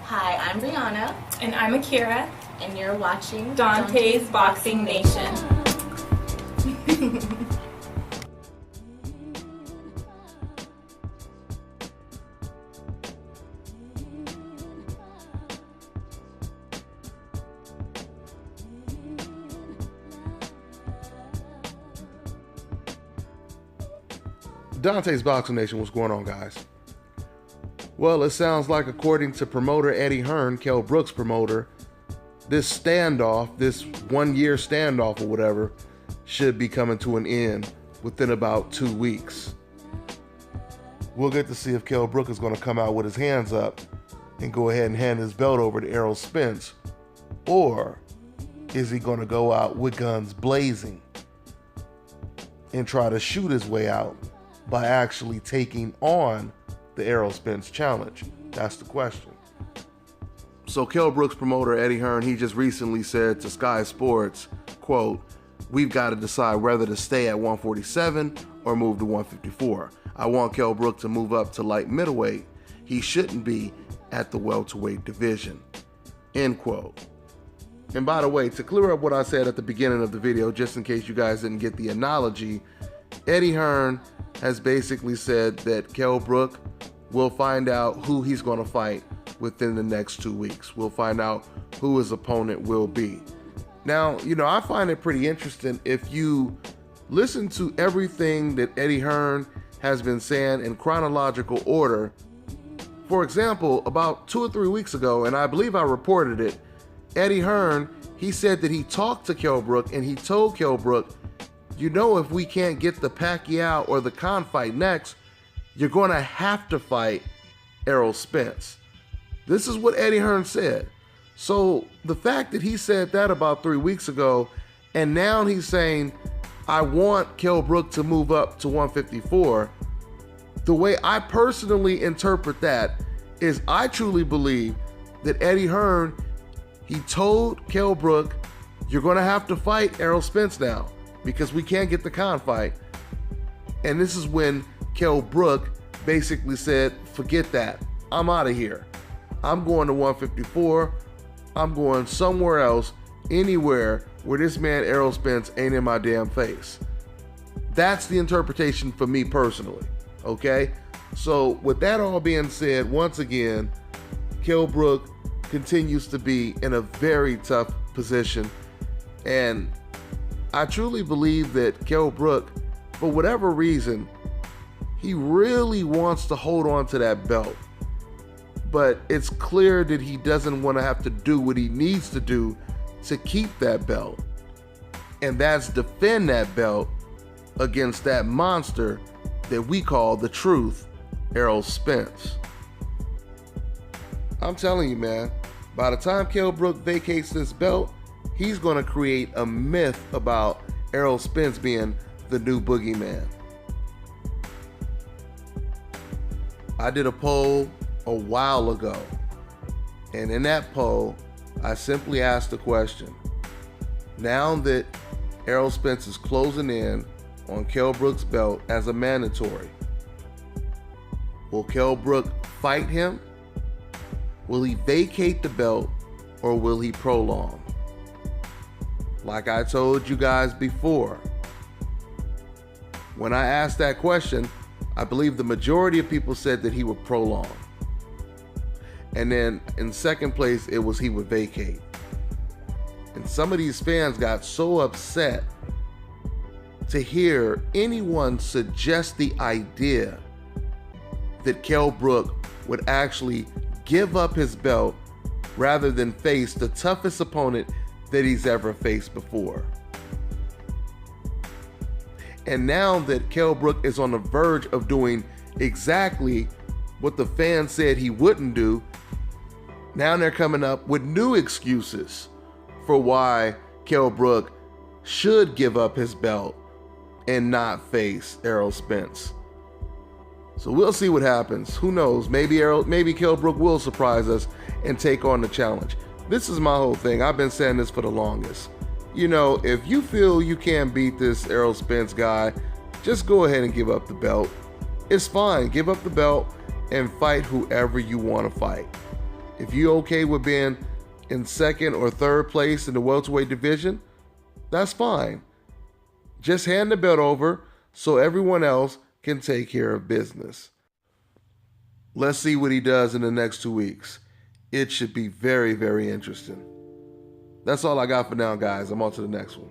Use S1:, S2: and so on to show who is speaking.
S1: Hi, I'm Brianna.
S2: And I'm Akira.
S1: And you're watching
S2: Dante's Boxing Nation.
S3: Dante's Boxing Nation, what's going on, guys? Well, it sounds like, according to promoter Eddie Hearn, Kell Brook's promoter, this standoff, this 1 year standoff or whatever, should be coming to an end within about 2 weeks. We'll get to see if Kell Brook is going to come out with his hands up and go ahead and hand his belt over to Errol Spence, or is he going to go out with guns blazing and try to shoot his way out by actually taking on the Errol Spence challenge? That's the question. So Kell Brook's promoter, Eddie Hearn, he just recently said to Sky Sports, quote, "We've got to decide whether to stay at 147 or move to 154. I want Kell Brook to move up to light middleweight. He shouldn't be at the welterweight division." End quote. And by the way, to clear up what I said at the beginning of the video, just in case you guys didn't get the analogy, Eddie Hearn has basically said that Kell Brook will find out who he's going to fight within the next 2 weeks. We'll find out who his opponent will be. Now, I find it pretty interesting if you listen to everything that Eddie Hearn has been saying in chronological order. For example, about 2 or 3 weeks ago, and I believe I reported it, Eddie Hearn, he said that he talked to Kell Brook and he told Kell Brook, if we can't get the Pacquiao or the Khan fight next, you're going to have to fight Errol Spence. This is what Eddie Hearn said. So the fact that he said that about 3 weeks ago, and now he's saying, I want Kell Brook to move up to 154, the way I personally interpret that is I truly believe that Eddie Hearn, he told Kell Brook, you're going to have to fight Errol Spence now, because we can't get the Khan fight. And this is when Kell Brook basically said, forget that. I'm out of here. I'm going to 154. I'm going somewhere else, anywhere where this man Errol Spence ain't in my damn face. That's the interpretation for me personally, okay? So with that all being said, once again, Kell Brook continues to be in a very tough position, and I truly believe that Kell Brook, for whatever reason, he really wants to hold on to that belt. But it's clear that he doesn't want to have to do what he needs to do to keep that belt. And that's defend that belt against that monster that we call the truth, Errol Spence. I'm telling you, man, by the time Kell Brook vacates this belt, he's going to create a myth about Errol Spence being the new boogeyman. I did a poll a while ago, and in that poll, I simply asked the question, now that Errol Spence is closing in on Kell Brook's belt as a mandatory, will Kell Brook fight him? Will he vacate the belt, or will he prolong? Like I told you guys before, when I asked that question, I believe the majority of people said that he would prolong. And then in second place, it was he would vacate. And some of these fans got so upset to hear anyone suggest the idea that Kell Brook would actually give up his belt rather than face the toughest opponent that he's ever faced before. And now that Kell Brook is on the verge of doing exactly what the fans said he wouldn't do, now they're coming up with new excuses for why Kell Brook should give up his belt and not face Errol Spence. So we'll see what happens. Who knows? Maybe Kell Brook will surprise us and take on the challenge. This is my whole thing. I've been saying this for the longest. If you feel you can't beat this Errol Spence guy, just go ahead and give up the belt. It's fine. Give up the belt and fight whoever you want to fight. If you okay with being in second or third place in the welterweight division, that's fine. Just hand the belt over so everyone else can take care of business. Let's see what he does in the next 2 weeks. It should be very, very interesting. That's all I got for now, guys. I'm on to the next one.